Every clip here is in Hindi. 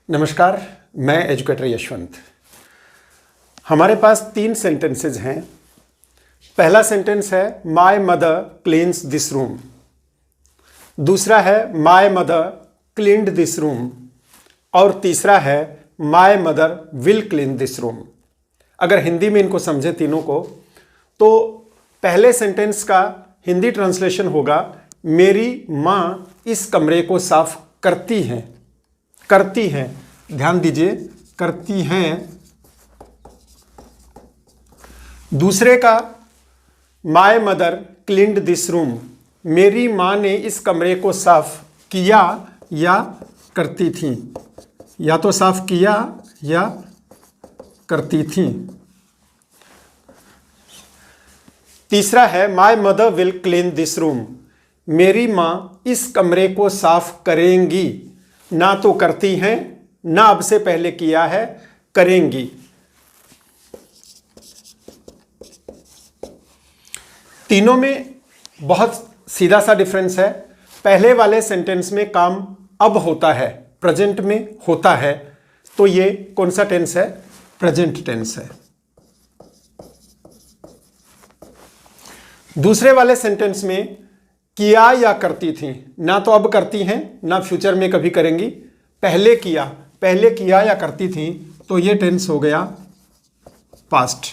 नमस्कार, मैं एजुकेटर यशवंत। हमारे पास 3 सेंटेंसेस हैं। पहला सेंटेंस है my mother cleans this room. दूसरा है my mother cleaned this room. और तीसरा है my mother will clean this room. अगर हिंदी में इनको समझें तीनों को, तो पहले सेंटेंस का हिंदी ट्रांसलेशन होगा मेरी माँ इस कमरे को साफ करती हैं। करती हैं, ध्यान दीजिए, करती हैं। दूसरे का my mother cleaned this room, मेरी माँ ने इस कमरे को साफ किया या करती थी, या तो साफ किया या करती थी। तीसरा है my mother will clean this room, मेरी माँ इस कमरे को साफ करेंगी, ना तो करती हैं ना अब से पहले किया है, करेंगी। तीनों में बहुत सीधा सा डिफरेंस है। पहले वाले सेंटेंस में काम अब होता है, प्रेजेंट में होता है, तो ये कौन सा टेंस है? प्रेजेंट टेंस है। दूसरे वाले सेंटेंस में किया या करती थी, ना तो अब करती हैं ना फ्यूचर में कभी करेंगी। पहले किया या करती थी, तो ये टेंस हो गया पास्ट।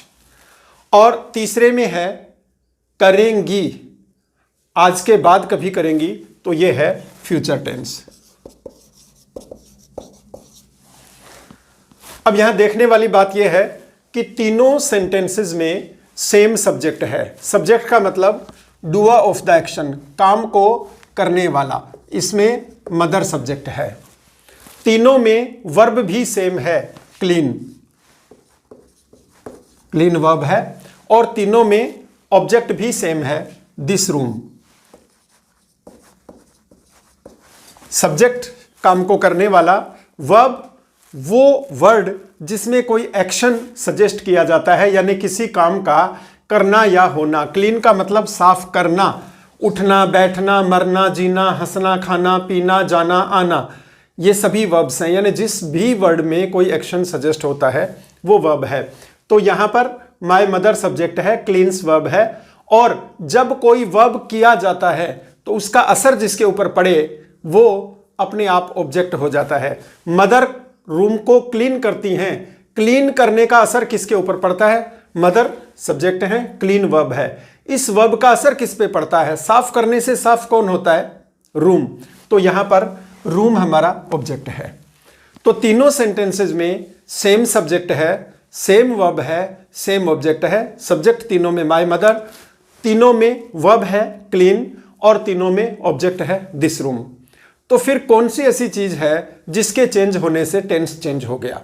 और तीसरे में है करेंगी, आज के बाद कभी करेंगी, तो ये है फ्यूचर टेंस। अब यहां देखने वाली बात यह है कि तीनों सेंटेंसेस में सेम सब्जेक्ट है। सब्जेक्ट का मतलब डूअर ऑफ द एक्शन, काम को करने वाला, इसमें मदर सब्जेक्ट है। तीनों में वर्ब भी सेम है, क्लीन, क्लीन वर्ब है। और तीनों में ऑब्जेक्ट भी सेम है, दिस रूम। सब्जेक्ट काम को करने वाला, वर्ब वो वर्ड जिसमें कोई एक्शन सजेस्ट किया जाता है, यानी किसी काम का करना या होना। क्लीन का मतलब साफ करना, उठना, बैठना, मरना, जीना, हंसना, खाना, पीना, जाना, आना, ये सभी वर्ब्स हैं। यानी जिस भी वर्ड में कोई एक्शन सजेस्ट होता है वो वर्ब है। तो यहां पर माय मदर सब्जेक्ट है, क्लीन्स वर्ब है। और जब कोई वर्ब किया जाता है तो उसका असर जिसके ऊपर पड़े वो अपने आप ऑब्जेक्ट हो जाता है। मदर रूम को क्लीन करती हैं, क्लीन करने का असर किसके ऊपर पड़ता है? मदर सब्जेक्ट है, क्लीन वर्ब है। इस वर्ब का असर किस पे पड़ता है? साफ करने से साफ कौन होता है? रूम। तो यहां पर रूम हमारा ऑब्जेक्ट है। तो तीनों सेंटेंसेस में सेम सब्जेक्ट है, सेम वर्ब है, सेम ऑब्जेक्ट है। सब्जेक्ट तीनों में माय मदर, तीनों में वर्ब है क्लीन, और तीनों में ऑब्जेक्ट है दिस रूम। तो फिर कौन सी ऐसी चीज है जिसके चेंज होने से टेंस चेंज हो गया?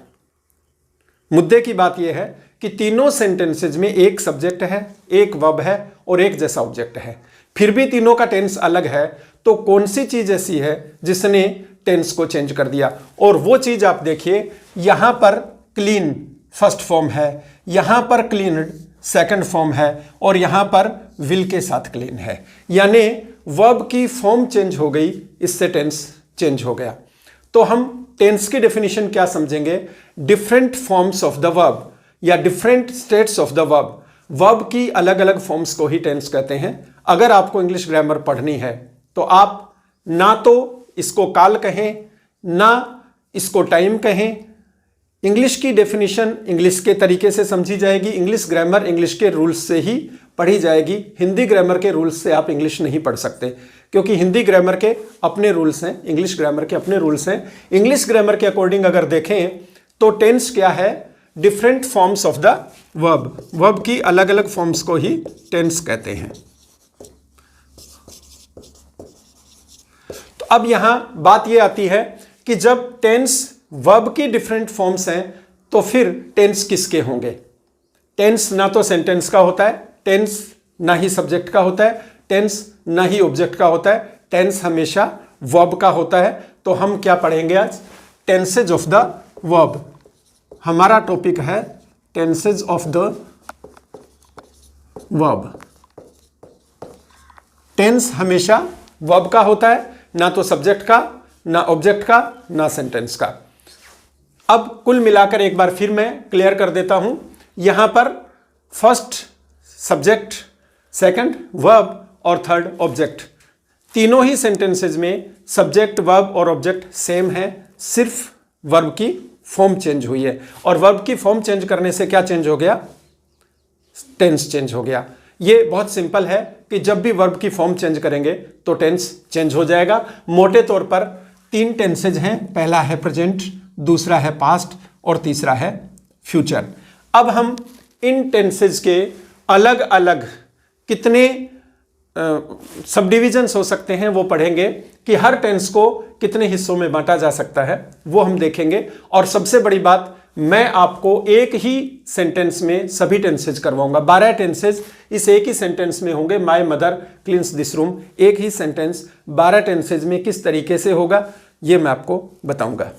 मुद्दे की बात यह है कि तीनों सेंटेंसेज में एक सब्जेक्ट है, एक वर्ब है और एक जैसा ऑब्जेक्ट है, फिर भी तीनों का टेंस अलग है। तो कौन सी चीज ऐसी है जिसने टेंस को चेंज कर दिया? और वो चीज आप देखिए, यहां पर क्लीन फर्स्ट फॉर्म है, यहां पर क्लीन्ड सेकंड फॉर्म है, और यहां पर विल के साथ क्लीन है। यानी वर्ब की फॉर्म चेंज हो गई, इससे टेंस चेंज हो गया। तो हम टेंस की डेफिनेशन क्या समझेंगे? Different forms of the verb या different states of the verb. Verb की अलग अलग फॉर्म्स को ही टेंस कहते हैं। अगर आपको इंग्लिश ग्रामर पढ़नी है तो आप ना तो इसको काल कहें, ना इसको टाइम कहें। इंग्लिश की डेफिनेशन इंग्लिश के तरीके से समझी जाएगी, इंग्लिश ग्रामर इंग्लिश के रूल्स से ही पढ़ी जाएगी। हिंदी ग्रामर के रूल्स से आप इंग्लिश नहीं पढ़ सकते, क्योंकि हिंदी ग्रामर के अपने रूल्स हैं, इंग्लिश ग्रामर के अपने रूल्स हैं। इंग्लिश ग्रामर के अकॉर्डिंग अगर देखें तो टेंस क्या है? Different forms of the verb. Verb की अलग अलग फॉर्म्स को ही टेंस कहते हैं। तो अब यहां बात यह आती है कि जब टेंस वर्ब की डिफरेंट फॉर्म्स हैं तो फिर टेंस किसके होंगे? टेंस ना तो सेंटेंस का होता है, टेंस ना ही सब्जेक्ट का होता है, टेंस ना ही ऑब्जेक्ट का होता है, टेंस हमेशा वर्ब का होता है। तो हम क्या पढ़ेंगे आज? Tenses of the verb. हमारा टॉपिक है tenses of the verb. Tense हमेशा वर्ब का होता है, ना तो सब्जेक्ट का, ना ऑब्जेक्ट का, ना सेंटेंस का। अब कुल मिलाकर एक बार फिर मैं क्लियर कर देता हूं। यहां पर फर्स्ट सब्जेक्ट, सेकंड वर्ब और थर्ड ऑब्जेक्ट, तीनों ही सेंटेंसेज में सब्जेक्ट, वर्ब और ऑब्जेक्ट सेम है, सिर्फ वर्ब की फॉर्म चेंज हुई है। और वर्ब की फॉर्म चेंज करने से क्या चेंज हो गया? टेंस चेंज हो गया। ये बहुत सिंपल है कि जब भी वर्ब की फॉर्म चेंज करेंगे तो टेंस चेंज हो जाएगा। मोटे तौर पर 3 टेंसेज हैं, पहला है प्रेजेंट, दूसरा है पास्ट और तीसरा है फ्यूचर। अब हम इन टेंसेज के अलग अलग कितने सब डिविजन्स हो सकते हैं वो पढ़ेंगे, कि हर टेंस को कितने हिस्सों में बांटा जा सकता है वो हम देखेंगे। और सबसे बड़ी बात, मैं आपको एक ही सेंटेंस में सभी टेंसेज करवाऊंगा। 12 टेंसेज इस एक ही सेंटेंस में होंगे। My mother cleans this room, एक ही सेंटेंस 12 टेंसेज में किस तरीके से होगा ये मैं आपको बताऊंगा।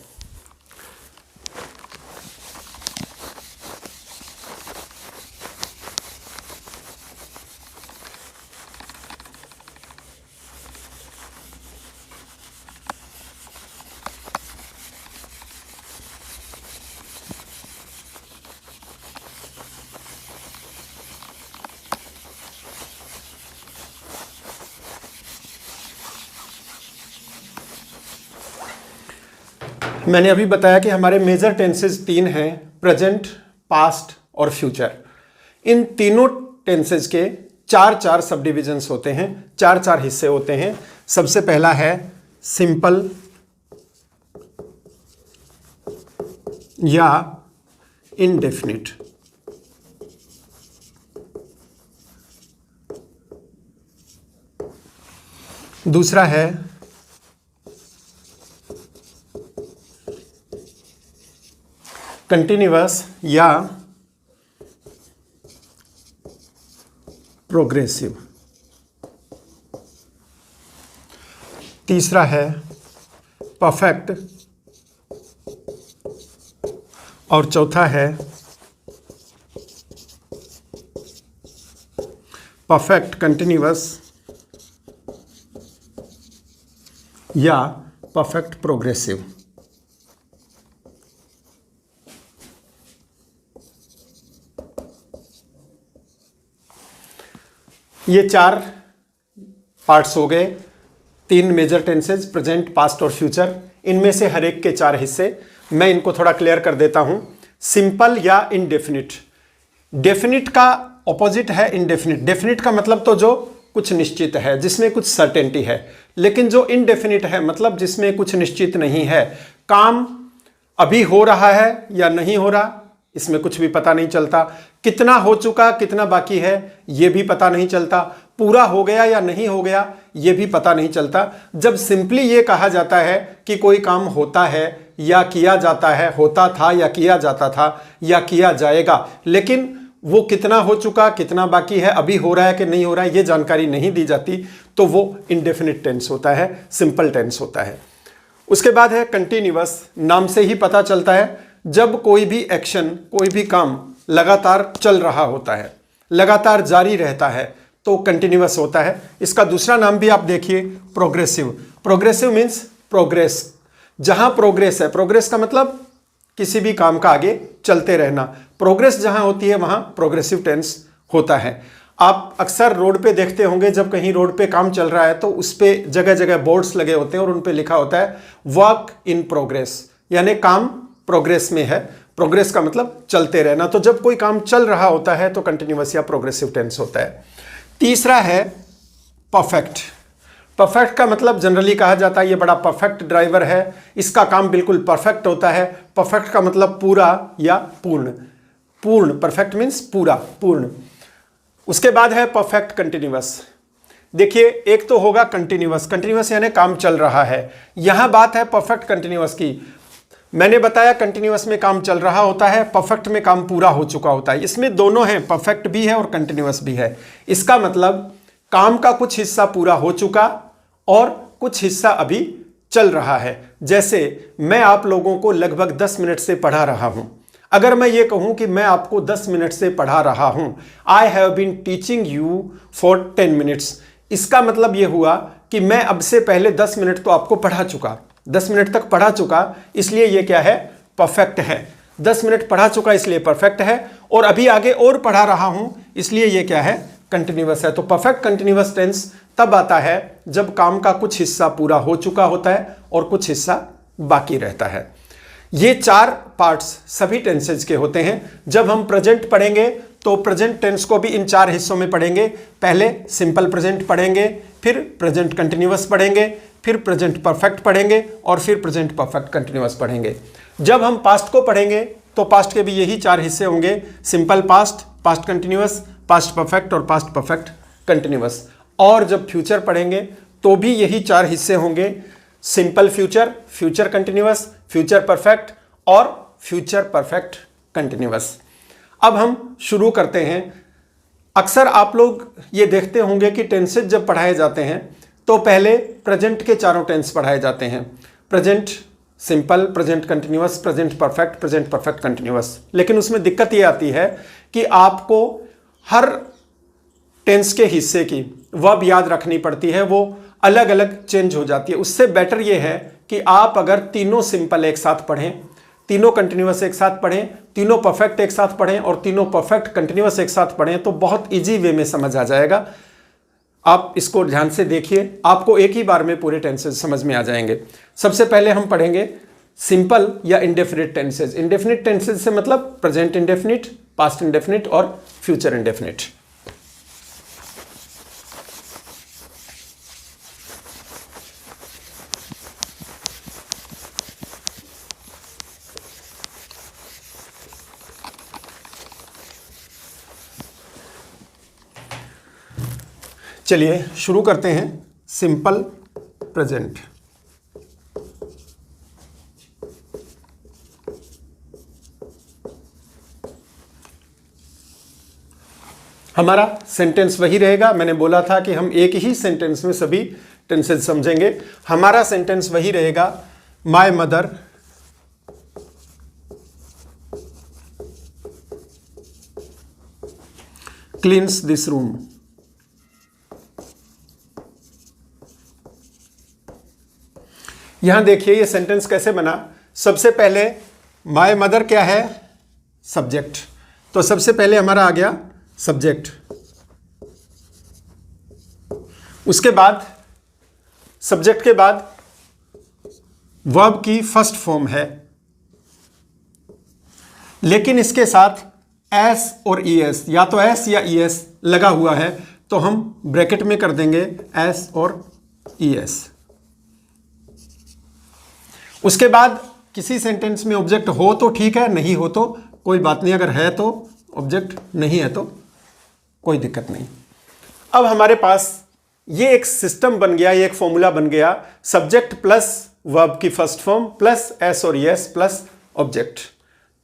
मैंने अभी बताया कि हमारे मेजर टेंसेज 3 हैं, प्रेजेंट, पास्ट और फ्यूचर। इन तीनों टेंसेज के 4-4 सब डिविजन्स होते हैं, 4-4 हिस्से होते हैं। सबसे पहला है सिंपल या इनडेफिनिट, दूसरा है कंटिन्यूअस या प्रोग्रेसिव, तीसरा है परफेक्ट और चौथा है परफेक्ट कंटिन्यूअस या परफेक्ट प्रोग्रेसिव। ये 4 पार्ट्स हो गए, 3 मेजर टेंसेज, प्रेजेंट, पास्ट और फ्यूचर। इनमें से हर एक के 4 हिस्से, मैं इनको थोड़ा क्लियर कर देता हूं। सिंपल या इनडेफिनिट, डेफिनिट का ऑपोजिट है इनडेफिनिट। डेफिनिट का मतलब तो जो कुछ निश्चित है, जिसमें कुछ सर्टेनिटी है, लेकिन जो इनडेफिनिट है मतलब जिसमें कुछ निश्चित नहीं है। काम अभी हो रहा है या नहीं हो रहा, इसमें कुछ भी पता नहीं चलता। कितना हो चुका, कितना बाकी है, यह भी पता नहीं चलता। पूरा हो गया या नहीं हो गया, यह भी पता नहीं चलता। जब सिंपली ये कहा जाता है कि कोई काम होता है या किया जाता है, होता था या किया जाता था या किया जाएगा, लेकिन वो कितना हो चुका, कितना बाकी है, अभी हो रहा है कि नहीं हो रहा है, ये जानकारी नहीं दी जाती, तो वो इनडेफिनिट टेंस होता है, सिंपल टेंस होता है। उसके बाद है कंटिन्यूअस। नाम से ही पता चलता है जब कोई भी एक्शन, कोई भी काम लगातार चल रहा होता है, लगातार जारी रहता है, तो कंटिन्यूअस होता है। इसका दूसरा नाम भी आप देखिए, प्रोग्रेसिव। प्रोग्रेसिव मीन्स प्रोग्रेस, जहां प्रोग्रेस है, प्रोग्रेस का मतलब किसी भी काम का आगे चलते रहना। प्रोग्रेस जहां होती है वहां प्रोग्रेसिव टेंस होता है। आप अक्सर रोड पे देखते होंगे, जब कहीं रोड पे काम चल रहा है तो उस पे जगह जगह बोर्ड्स लगे होते हैं और उन पे लिखा होता है वर्क इन प्रोग्रेस, यानी काम प्रोग्रेस में है। प्रोग्रेस का मतलब चलते रहना। तो जब कोई काम चल रहा होता है तो कंटिन्यूअस या प्रोग्रेसिव टेंस होता है। तीसरा है परफेक्ट। परफेक्ट का मतलब जनरली कहा जाता है ये बड़ा परफेक्ट ड्राइवर है, इसका काम बिल्कुल परफेक्ट होता है। परफेक्ट का मतलब पूरा या पूर्ण। पूर्ण, परफेक्ट मीन्स पूरा, पूर्ण। उसके बाद है परफेक्ट कंटिन्यूअस। देखिए, एक तो होगा कंटिन्यूअस, कंटिन्यूअस यानी काम चल रहा है। यहां बात है परफेक्ट कंटिन्यूअस की। मैंने बताया कंटिन्यूअस में काम चल रहा होता है, परफेक्ट में काम पूरा हो चुका होता है। इसमें दोनों हैं, परफेक्ट भी है और कंटिन्यूअस भी है। इसका मतलब काम का कुछ हिस्सा पूरा हो चुका और कुछ हिस्सा अभी चल रहा है। जैसे मैं आप लोगों को लगभग 10 मिनट से पढ़ा रहा हूं। अगर मैं ये कहूं कि मैं आपको 10 मिनट से पढ़ा रहा हूं, I have been teaching you for 10 minutes, इसका मतलब यह हुआ कि मैं अब से पहले 10 मिनट तो आपको पढ़ा चुका, 10 मिनट तक पढ़ा चुका, इसलिए यह क्या है, परफेक्ट है। 10 मिनट पढ़ा चुका इसलिए परफेक्ट है, और अभी आगे और पढ़ा रहा हूं इसलिए ये क्या है, कंटिन्यूअस है। तो परफेक्ट कंटिन्यूअस टेंस तब आता है जब काम का कुछ हिस्सा पूरा हो चुका होता है और कुछ हिस्सा बाकी रहता है। ये 4 पार्ट्स सभी टेंसेज के होते हैं। जब हम प्रेजेंट पढ़ेंगे तो प्रेजेंट टेंस को भी इन 4 हिस्सों में पढ़ेंगे। पहले सिंपल प्रेजेंट पढ़ेंगे, फिर प्रेजेंट कंटिन्यूअस पढ़ेंगे, फिर प्रेजेंट परफेक्ट पढ़ेंगे और फिर प्रेजेंट परफेक्ट कंटिन्यूअस पढ़ेंगे। जब हम पास्ट को पढ़ेंगे तो पास्ट के भी यही 4 हिस्से होंगे, simple past, past continuous, past perfect और पास्ट परफेक्ट कंटिन्यूअस। और जब फ्यूचर पढ़ेंगे तो भी यही 4 हिस्से होंगे, simple future, future continuous, future perfect और फ्यूचर परफेक्ट कंटिन्यूअस। अब हम शुरू करते हैं। अक्सर आप लोग ये देखते होंगे कि टेंसेज जब पढ़ाए जाते हैं तो पहले प्रेजेंट के 4 टेंस पढ़ाए जाते हैं, present simple, present continuous, present perfect, present perfect continuous. लेकिन उसमें दिक्कत ये आती है कि आपको हर टेंस के हिस्से की वर्ब याद रखनी पड़ती है, वो अलग अलग चेंज हो जाती है। उससे बेटर ये है कि आप अगर तीनों सिंपल एक साथ पढ़ें, तीनों कंटिन्यूअस एक साथ पढ़ें, तीनों परफेक्ट एक साथ पढ़ें और तीनों परफेक्ट कंटिन्यूअस एक साथ पढ़ें तो बहुत इजी वे में समझ आ जाएगा। आप इसको ध्यान से देखिए, आपको एक ही बार में पूरे टेंसेस समझ में आ जाएंगे। सबसे पहले हम पढ़ेंगे सिंपल या इंडेफिनिट टेंसेज। इंडेफिनिट टेंसेज से मतलब प्रेजेंट इंडेफिनिट, पास्ट इंडेफिनिट और फ्यूचर इंडेफिनिट। चलिए शुरू करते हैं। Simple present. हमारा सेंटेंस वही रहेगा, मैंने बोला था कि हम एक ही सेंटेंस में सभी टेंसेस समझेंगे। हमारा सेंटेंस वही रहेगा, my mother cleans this room. यहां देखिए ये सेंटेंस कैसे बना। सबसे पहले माय मदर क्या है, सब्जेक्ट, तो सबसे पहले हमारा आ गया सब्जेक्ट। उसके बाद सब्जेक्ट के बाद वर्ब की फर्स्ट फॉर्म है, लेकिन इसके साथ एस और ईएस, या तो एस या ईएस लगा हुआ है, तो हम ब्रैकेट में कर देंगे एस और ईएस। उसके बाद किसी सेंटेंस में ऑब्जेक्ट हो तो ठीक है, नहीं हो तो कोई बात नहीं, अगर है तो ऑब्जेक्ट, नहीं है तो कोई दिक्कत नहीं। अब हमारे पास ये एक सिस्टम बन गया, ये एक फॉर्मूला बन गया, सब्जेक्ट प्लस वर्ब की फर्स्ट फॉर्म प्लस एस और ईएस प्लस ऑब्जेक्ट।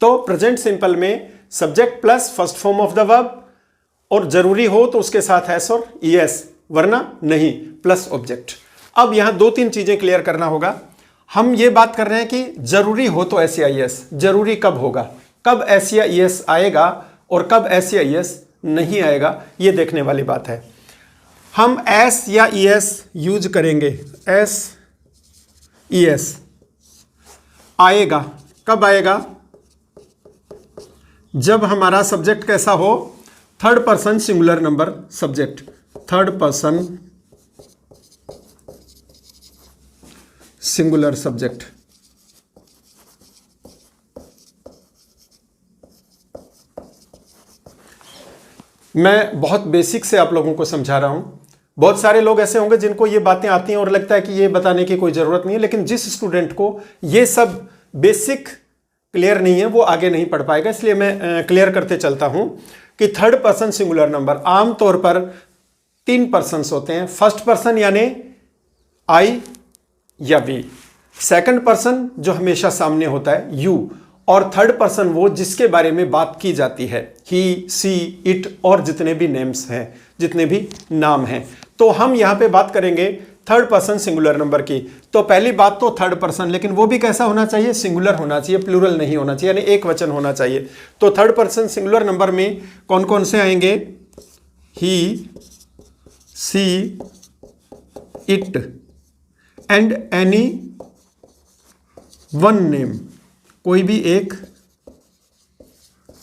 तो प्रेजेंट सिंपल में subject plus first form of the verb, और जरूरी हो तो उसके साथ एस और ईएस, वरना नहीं, प्लस ऑब्जेक्ट। अब यहां 2-3 चीजें क्लियर करना होगा। हम ये बात कर रहे हैं कि जरूरी हो तो एस या ईएस, जरूरी कब होगा, कब एस या ईएस आएगा और कब एस या ईएस नहीं आएगा, ये देखने वाली बात है। हम एस या ईएस यूज करेंगे, एस ईएस आएगा, कब आएगा, जब हमारा सब्जेक्ट कैसा हो, third person singular number subject, third person singular subject. मैं बहुत बेसिक से आप लोगों को समझा रहा हूं। बहुत सारे लोग ऐसे होंगे जिनको ये बातें आती हैं और लगता है कि ये बताने की कोई जरूरत नहीं है, लेकिन जिस स्टूडेंट को ये सब बेसिक क्लियर नहीं है वो आगे नहीं पढ़ पाएगा। इसलिए मैं क्लियर करते चलता हूं कि थर्ड पर्सन सिंगुलर नंबर आमतौर पर 3 पर्सन्स होते हैं। फर्स्ट पर्सन यानी आई या वी, सेकंड पर्सन जो हमेशा सामने होता है यू, और थर्ड पर्सन वो जिसके बारे में बात की जाती है, ही, सी, इट और जितने भी नेम्स हैं, जितने भी नाम हैं। तो हम यहां पे बात करेंगे थर्ड पर्सन सिंगुलर नंबर की। तो पहली बात तो थर्ड पर्सन, लेकिन वो भी कैसा होना चाहिए, सिंगुलर होना चाहिए, प्लूरल नहीं होना चाहिए, यानी एक वचन होना चाहिए। तो थर्ड पर्सन सिंगुलर नंबर में कौन कौन से आएंगे, he, she, it and any one name, कोई भी एक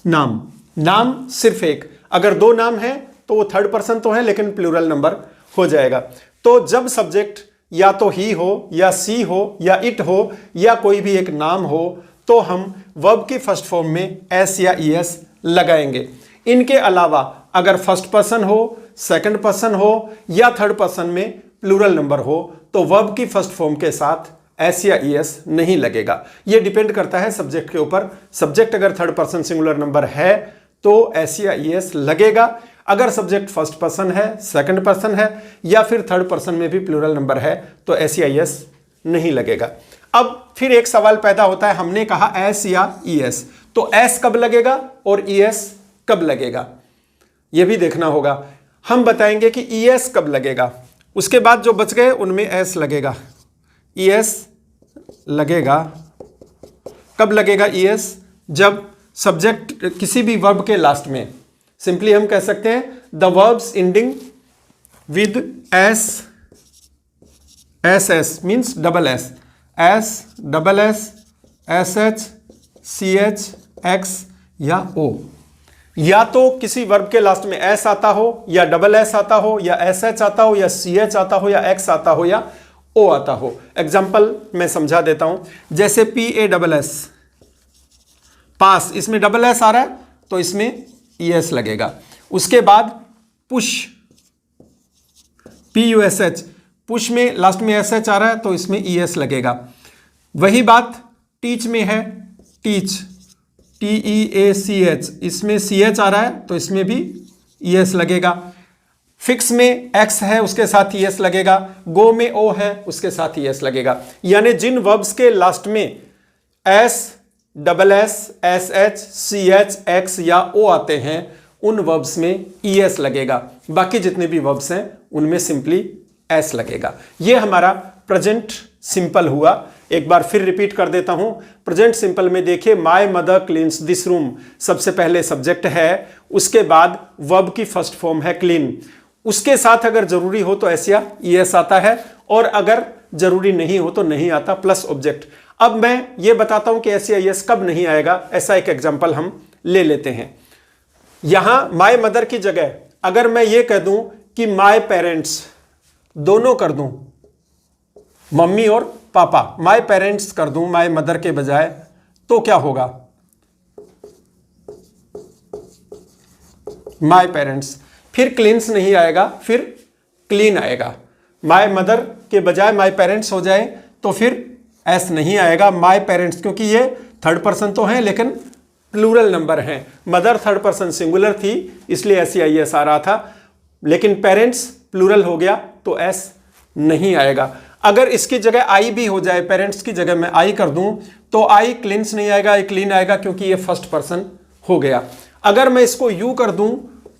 नाम, नाम सिर्फ एक, अगर दो नाम है तो वो थर्ड पर्सन तो है लेकिन प्लूरल नंबर हो जाएगा। तो जब सब्जेक्ट या तो ही हो या सी हो या इट हो या कोई भी एक नाम हो तो हम वर्ब की फर्स्ट फॉर्म में एस या ईएस लगाएंगे। इनके अलावा अगर फर्स्ट पर्सन हो, सेकंड पर्सन हो या थर्ड पर्सन में प्लूरल नंबर हो तो वर्ब की फर्स्ट फॉर्म के साथ एस या ईएस नहीं लगेगा। यह डिपेंड करता है सब्जेक्ट के ऊपर। सब्जेक्ट अगर थर्ड पर्सन सिंगुलर नंबर है तो एस या ईएस लगेगा। अगर सब्जेक्ट फर्स्ट पर्सन है, सेकंड पर्सन है या फिर थर्ड पर्सन में भी प्लूरल नंबर है तो एस या ईएस नहीं लगेगा। अब फिर एक सवाल पैदा होता है, हमने कहा एस या ईएस, तो एस कब लगेगा और ईएस कब लगेगा यह भी देखना होगा। हम बताएंगे कि ईएस कब लगेगा, उसके बाद जो बच गए उनमें एस लगेगा। ईएस लगेगा कब लगेगा ईएस? जब सब्जेक्ट किसी भी वर्ब के लास्ट में, सिंपली हम कह सकते हैं the verbs ending with S, S S means double S, S double S, S H, C H, X या ओ। या तो किसी वर्ब के लास्ट में एस आता हो या डबल एस आता हो या एस एच आता हो या सी एच आता हो या एक्स आता हो या ओ आता हो। एग्जाम्पल मैं समझा देता हूं, जैसे पी ए डबल एस पास, इसमें डबल एस आ रहा है तो इसमें ई एस लगेगा। उसके बाद push, P U S H, push में लास्ट में एस एच आ रहा है तो इसमें ई एस लगेगा। वही बात टीच में है, टीच, टी ई ए सी एच, इसमें सी एच आ रहा है तो इसमें भी ई एस लगेगा। फिक्स में एक्स है उसके साथ ई एस लगेगा, गो में ओ है उसके साथ ई एस लगेगा। यानी जिन वर्ब्स के लास्ट में S, double S, S H, C H, X या ओ आते हैं उन वर्ब्स में ई एस लगेगा। बाकी जितने भी वर्ब्स हैं उनमें सिंपली एस लगेगा। यह हमारा प्रेजेंट सिंपल हुआ। एक बार फिर रिपीट कर देता हूं। प्रेजेंट सिंपल में देखिए my mother cleans this room, सबसे पहले सब्जेक्ट है, उसके बाद वर्ब की फर्स्ट फॉर्म है क्लीन, उसके साथ अगर जरूरी हो तो एस या ई एस आता है और अगर जरूरी नहीं हो तो नहीं आता, प्लस ऑब्जेक्ट। अब मैं ये बताता हूं कि एस या ई एस कब नहीं आएगा। ऐसा एक एग्जांपल हम ले लेते हैं। यहां माय मदर की जगह अगर मैं ये कह दूं कि माय पेरेंट्स, दोनों कर दूं, मम्मी और पापा, माय पेरेंट्स कर दूं माय मदर के बजाय, तो क्या होगा? माय पेरेंट्स, फिर क्लीन्स नहीं आएगा, फिर क्लीन आएगा। माय मदर के बजाय माय पेरेंट्स हो जाए तो फिर एस नहीं आएगा। माय पेरेंट्स, क्योंकि ये थर्ड पर्सन तो हैं लेकिन प्लूरल नंबर हैं। मदर थर्ड पर्सन सिंगुलर थी इसलिए एस या ई एस आ रहा था, लेकिन पेरेंट्स प्लूरल हो गया तो एस नहीं आएगा। अगर इसकी जगह आई भी हो जाए, पेरेंट्स की जगह मैं आई कर दूं तो आई क्लीन्स नहीं आएगा, आई क्लीन आएगा क्योंकि ये फर्स्ट पर्सन हो गया। अगर मैं इसको यू कर दूं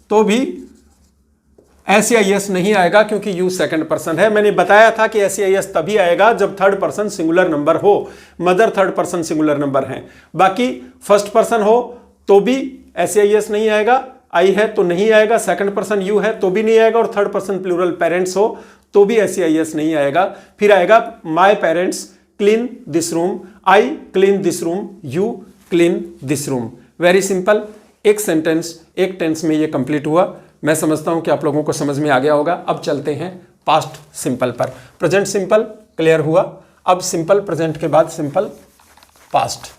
तो भी एस या एस नहीं आएगा क्योंकि यू सेकंड पर्सन है। मैंने बताया था कि एस या एस तभी आएगा जब थर्ड पर्सन सिंगुलर नंबर हो। Mother third person singular number है, बाकी फर्स्ट पर्सन हो तो भी एस या एस नहीं आएगा, आई है तो नहीं आएगा, सेकंड पर्सन यू है तो भी नहीं आएगा और थर्ड पर्सन प्लूरल पेरेंट्स हो तो भी एस या एस नहीं आएगा। फिर आएगा my parents clean this room, I clean this room, you clean this room. Very simple, एक सेंटेंस एक टेंस में ये कंप्लीट हुआ। मैं समझता हूं कि आप लोगों को समझ में आ गया होगा। अब चलते हैं पास्ट सिंपल पर। प्रेजेंट सिंपल क्लियर हुआ, अब सिंपल प्रेजेंट के बाद सिंपल पास्ट।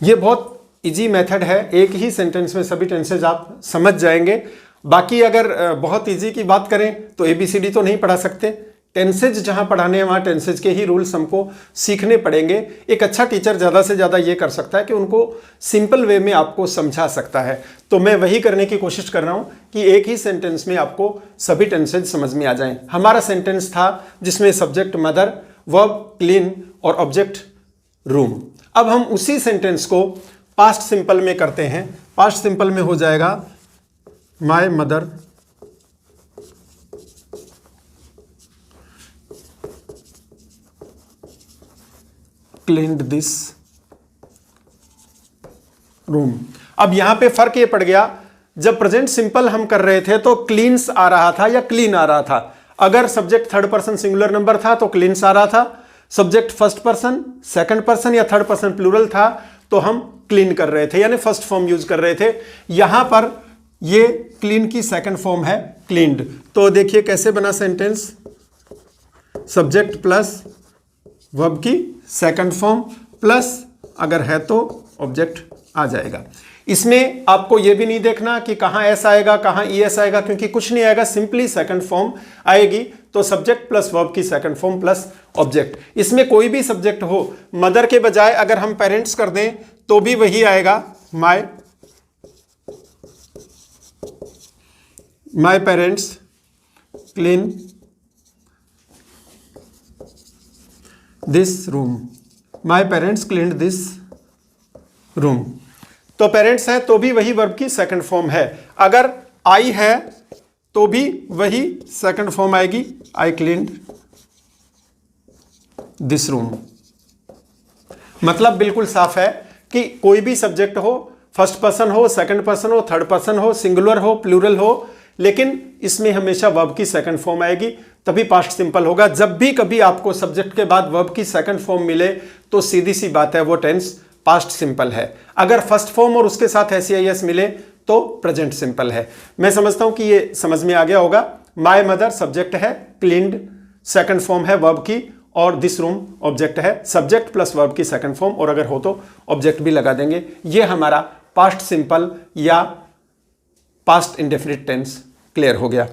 ये बहुत इजी मेथड है, एक ही सेंटेंस में सभी टेंसेज आप समझ जाएंगे। बाकी अगर बहुत इजी की बात करें तो एबीसीडी तो नहीं पढ़ा सकते, टेंसेज जहां पढ़ाने हैं वहां टेंसेज के ही रूल्स हमको सीखने पड़ेंगे। एक अच्छा टीचर ज़्यादा से ज़्यादा ये कर सकता है कि उनको सिंपल वे में आपको समझा सकता है। तो मैं वही करने की कोशिश कर रहा हूँ कि एक ही सेंटेंस में आपको सभी टेंसेज समझ में आ जाएं। हमारा सेंटेंस था जिसमें सब्जेक्ट मदर, वर्ब क्लीन और ऑब्जेक्ट रूम। अब हम उसी सेंटेंस को पास्ट सिंपल में करते हैं। पास्ट सिंपल में हो जाएगा my mother cleaned this room. अब यहां पे फर्क ये पड़ गया, जब प्रेजेंट सिंपल हम कर रहे थे तो क्लीन्स आ रहा था या क्लीन आ रहा था। अगर subject third person singular number था तो क्लीन्स आ रहा था, subject first person, second person या थर्ड पर्सन प्लूरल था तो हम क्लीन कर रहे थे, यानी फर्स्ट फॉर्म यूज कर रहे थे। यहां पर ये क्लीन की सेकंड फॉर्म है क्लीन्ड। तो देखिए कैसे बना सेंटेंस, सब्जेक्ट प्लस वर्ब की सेकंड फॉर्म प्लस अगर है तो ऑब्जेक्ट आ जाएगा। इसमें आपको यह भी नहीं देखना कि कहां एस आएगा कहां ईएस आएगा, क्योंकि कुछ नहीं आएगा, सिंपली सेकंड फॉर्म आएगी। तो सब्जेक्ट प्लस वर्ब की सेकंड फॉर्म प्लस ऑब्जेक्ट। इसमें कोई भी सब्जेक्ट हो, मदर के बजाय अगर हम पेरेंट्स कर दें तो भी वही आएगा, my parents clean this room, my parents cleaned this room. तो पेरेंट्स है तो भी वही वर्ब की सेकंड फॉर्म है। अगर आई है तो भी वही सेकंड फॉर्म आएगी, आई क्लीन्ड दिस रूम। मतलब बिल्कुल साफ है कि कोई भी सब्जेक्ट हो, फर्स्ट पर्सन हो, सेकंड पर्सन हो, थर्ड पर्सन हो, सिंगुलर हो, प्लूरल हो, लेकिन इसमें हमेशा वर्ब की सेकंड फॉर्म आएगी, तभी पास्ट सिंपल होगा। जब भी कभी आपको सब्जेक्ट के बाद वर्ब की सेकंड फॉर्म मिले तो सीधी सी बात है वो टेंस पास्ट सिंपल है। अगर फर्स्ट फॉर्म और उसके साथ एस मिले तो प्रेजेंट सिंपल है। मैं समझता हूं कि ये समझ में आ गया होगा। माय मदर सब्जेक्ट है, क्लीन्ड सेकंड फॉर्म है वर्ब की, और दिस रूम ऑब्जेक्ट है। सब्जेक्ट प्लस वर्ब की सेकंड फॉर्म, और अगर हो तो ऑब्जेक्ट भी लगा देंगे। ये हमारा पास्ट सिंपल या पास्ट इंडेफिनिट टेंस क्लियर हो गया।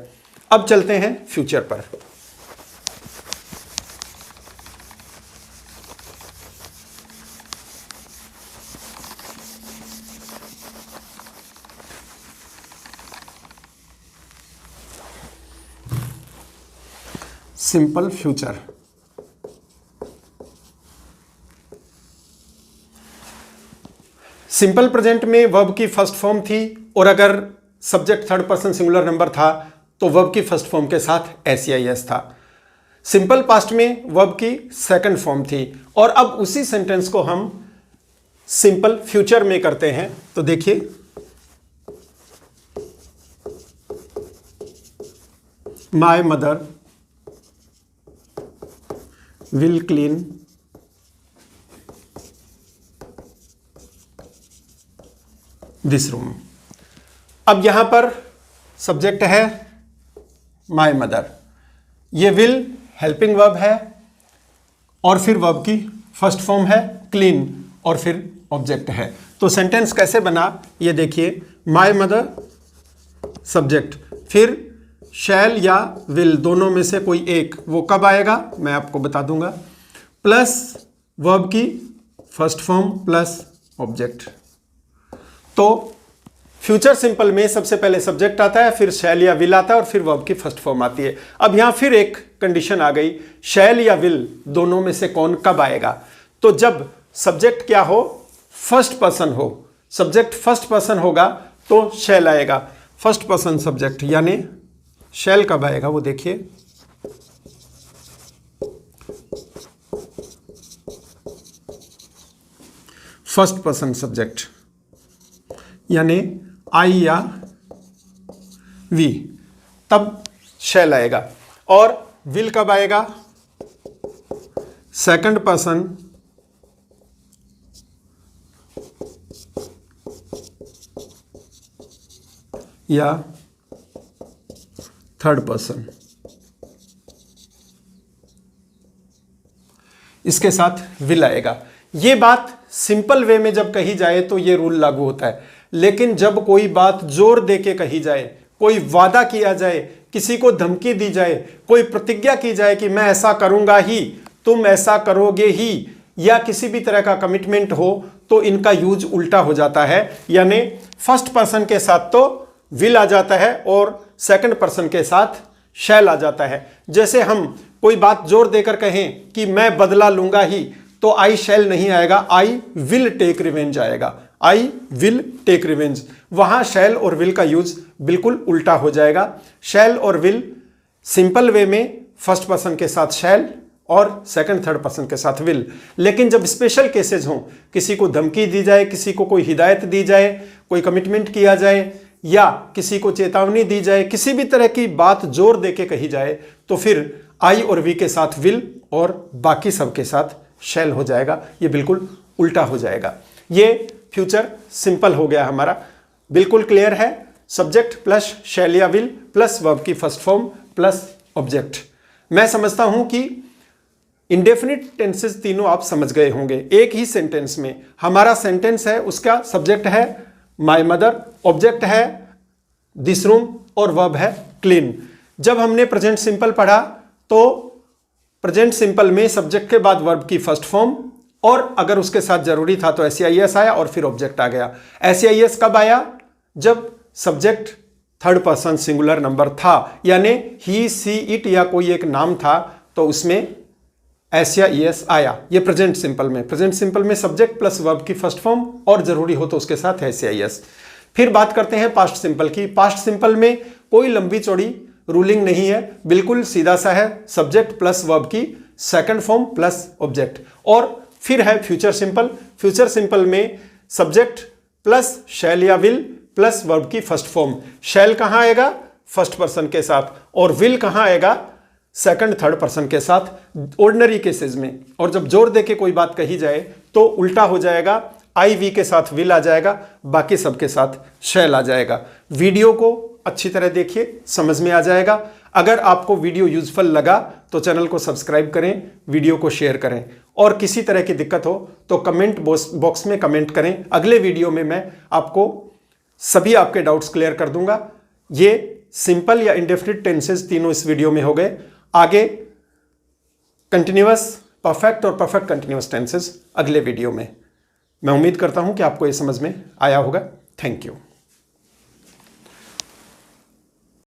अब चलते हैं फ्यूचर पर। Simple future. सिंपल प्रेजेंट में वर्ब की फर्स्ट फॉर्म थी, और अगर subject third person singular number था तो वर्ब की फर्स्ट फॉर्म के साथ एस था। सिंपल पास्ट में वर्ब की सेकंड फॉर्म थी, और अब उसी सेंटेंस को हम सिंपल फ्यूचर में करते हैं। तो देखिए, my mother will clean this room. अब यहां पर सब्जेक्ट है माय मदर, ये विल हेल्पिंग वर्ब है, और फिर वर्ब की फर्स्ट फॉर्म है क्लीन, और फिर ऑब्जेक्ट है। तो सेंटेंस कैसे बना ये देखिए, माय मदर सब्जेक्ट, फिर शैल या विल दोनों में से कोई एक, वो कब आएगा मैं आपको बता दूंगा, प्लस वर्ब की फर्स्ट फॉर्म प्लस ऑब्जेक्ट। तो फ्यूचर सिंपल में सबसे पहले सब्जेक्ट आता है, फिर शैल या विल आता है, और फिर वर्ब की फर्स्ट फॉर्म आती है। अब यहां फिर एक कंडीशन आ गई, शैल या विल दोनों में से कौन कब आएगा। तो जब सब्जेक्ट क्या हो, फर्स्ट पर्सन हो, सब्जेक्ट फर्स्ट पर्सन होगा तो शैल आएगा, फर्स्ट पर्सन सब्जेक्ट, यानी शैल कब आएगा वो देखिए, फर्स्ट पर्सन सब्जेक्ट, यानी आई या वी, तब शैल आएगा। और विल कब आएगा, सेकंड पर्सन या थर्ड पर्सन, इसके साथ विल आएगा। ये बात सिंपल वे में जब कही जाए तो ये रूल लागू होता है, लेकिन जब कोई बात जोर दे के कही जाए, कोई वादा किया जाए, किसी को धमकी दी जाए, कोई प्रतिज्ञा की जाए कि मैं ऐसा करूंगा ही, तुम ऐसा करोगे ही, या किसी भी तरह का कमिटमेंट हो, तो इनका यूज उल्टा हो जाता है। यानी फर्स्ट पर्सन के साथ तो विल आ जाता है और सेकंड पर्सन के साथ शैल आ जाता है। जैसे हम कोई बात जोर देकर कहें कि मैं बदला लूंगा ही, तो आई शैल नहीं आएगा, आई विल टेक रिवेंज आएगा, आई विल टेक रिवेंज। वहां शैल और विल का यूज बिल्कुल उल्टा हो जाएगा। शैल और विल सिंपल वे में फर्स्ट पर्सन के साथ शैल और सेकंड थर्ड पर्सन के साथ विल। लेकिन जब स्पेशल केसेस हों, किसी को धमकी दी जाए, किसी को कोई हिदायत दी जाए, कोई कमिटमेंट किया जाए या किसी को चेतावनी दी जाए, किसी भी तरह की बात जोर देके कही जाए, तो फिर आई और वी के साथ विल और बाकी सबके साथ शैल हो जाएगा। ये बिल्कुल उल्टा हो जाएगा। ये फ्यूचर सिंपल हो गया हमारा, बिल्कुल क्लियर है। सब्जेक्ट प्लस शैल या विल प्लस वर्ब की फर्स्ट फॉर्म प्लस ऑब्जेक्ट। मैं समझता हूं कि इंडेफिनिट टेंसेस तीनों आप समझ गए होंगे। एक ही सेंटेंस में हमारा सेंटेंस है, उसका सब्जेक्ट है माय मदर, ऑब्जेक्ट है दिस रूम और वर्ब है क्लीन। जब हमने प्रेजेंट सिंपल पढ़ा तो प्रेजेंट सिंपल में सब्जेक्ट के बाद वर्ब की फर्स्ट फॉर्म और अगर उसके साथ जरूरी था तो एसईआईएस आया और फिर ऑब्जेक्ट आ गया। एसईआईएस कब आया? जब subject third person singular number था, यानी ही सी इट या कोई एक नाम था तो उसमें एसईआईएस आया। ये प्रेजेंट सिंपल में। प्रेजेंट सिंपल में सब्जेक्ट प्लस वर्ब की फर्स्ट फॉर्म और जरूरी हो तो उसके साथ एसईआईएस। फिर बात करते हैं पास्ट सिंपल की। पास्ट सिंपल में कोई लंबी चौड़ी रूलिंग नहीं है, बिल्कुल सीधा सा है, सब्जेक्ट प्लस वर्ब की सेकंड फॉर्म प्लस ऑब्जेक्ट। और फिर है फ्यूचर सिंपल। फ्यूचर सिंपल में सब्जेक्ट प्लस शैल या विल प्लस वर्ब की फर्स्ट फॉर्म। शैल कहां आएगा? फर्स्ट पर्सन के साथ, और विल कहां आएगा? सेकंड थर्ड पर्सन के साथ ऑर्डिनरी केसेस में। और जब जोर देके कोई बात कही जाए तो उल्टा हो जाएगा, आई वी के साथ विल आ जाएगा, बाकी सबके साथ शैल आ जाएगा। वीडियो को अच्छी तरह देखिए, समझ में आ जाएगा। अगर आपको वीडियो यूजफुल लगा तो चैनल को सब्सक्राइब करें, वीडियो को शेयर करें, और किसी तरह की दिक्कत हो तो कमेंट बॉक्स में कमेंट करें। अगले वीडियो में मैं आपको सभी आपके डाउट्स क्लियर कर दूंगा। ये सिंपल या इंडेफिनिट टेंसेस तीनों इस वीडियो में हो गए। आगे कंटिन्यूअस, परफेक्ट और परफेक्ट कंटिन्यूअस टेंसेस अगले वीडियो में। मैं उम्मीद करता हूं कि आपको ये समझ में आया होगा। Thank you.